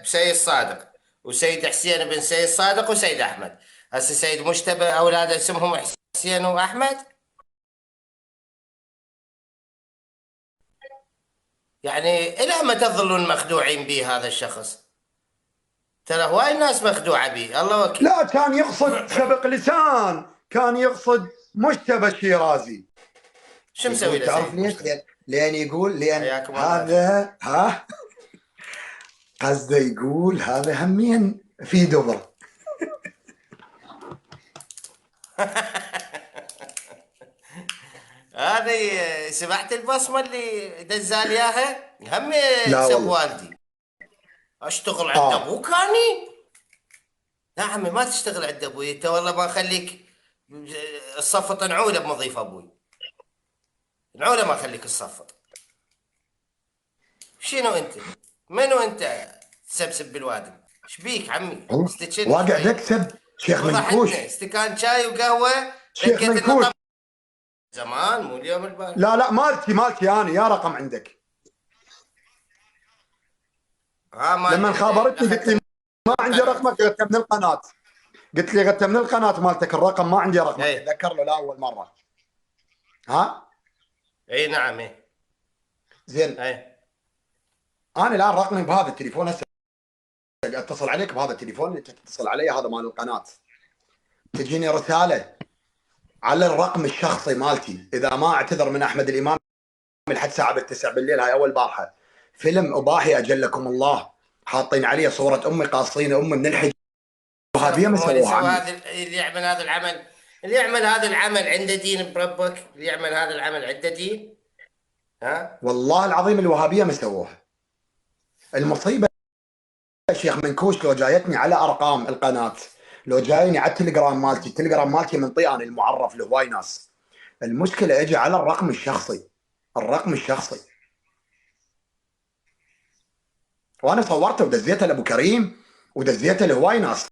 بسيد صادق، وسيد حسين بن سيد صادق، وسيد احمد. هسه سيد مجتبى اولاده اسمهم حسين واحمد. يعني الى متى تظلون مخدوعين به هذا الشخص؟ ترى هواي ناس مخدوعه به، الله وكيل. لا، كان يقصد سبق لسان، كان يقصد مجتبى الشيرازي. شو مسوي يقول له تعرف سيد ليش؟ مجتبى؟ لأن يقول لأن حياكم الله يا شيخ. هذا قصده يقول هذا همين في دبر. هذه سمعت البصمه اللي دزال اياها؟ هم لا سب والله. والدي. اشتغل عند اه ابوك اني؟ لا عمي، ما تشتغل عند ابوي انت، والله ما اخليك تصفط نعوله بمضيف ابوي. نعوله ما اخليك تصفط. شنو انت؟ منو انت تسبسب بالوادم؟ ايش بيك عمي؟ والله استكشن واقع شوي. تكسب شيخ فضحتنا، منكوش. استكان شاي وقهوه. شيخ لقيت لنا منكوش. طب زمان، مو اليوم البارح. لا لا، مالتي انا يا رقم عندك. ها مال. لما خابرتني قلت لي اخذت ما عندي القناه. رقمك، غثت من القناه. قلت لي غثت من القناه مالتك الرقم، ما عندي رقمك. اي. اتذكر له لاول مره. ها اي نعم اي. زين. اي. انا الان رقمي بهذا التليفون هسه، اتصل عليك بهذا التليفون اللي تتصل علي، هذا مال القناه. تجيني رساله على الرقم الشخصي مالتي: اذا ما اعتذر من احمد الامام لحد الساعه 9 بالليل، هاي اول بارحه، فيلم اباحي اجلكم الله، حاطين عليه صوره امي، قاصين امي من الحجاب. وهابيه ما شرفكم، هو اللي سووها سوى عمي. هذا، اللي يعمل هذا العمل. اللي يعمل هذا العمل عنده دين بربك، اللي يعمل هذا العمل عنده دين. ها. والله العظيم الوهابيه ما سووها. المصيبه يا شيخ منكوش لو جايتني على ارقام القناه، لو جايني على التليجرام مالتي، التليجرام مالتي منطي انا المعرف لهواي ناس. المشكله اجي على الرقم الشخصي، الرقم الشخصي، وانا صورته ودزيته لابو كريم ودزيته لهواي ناس.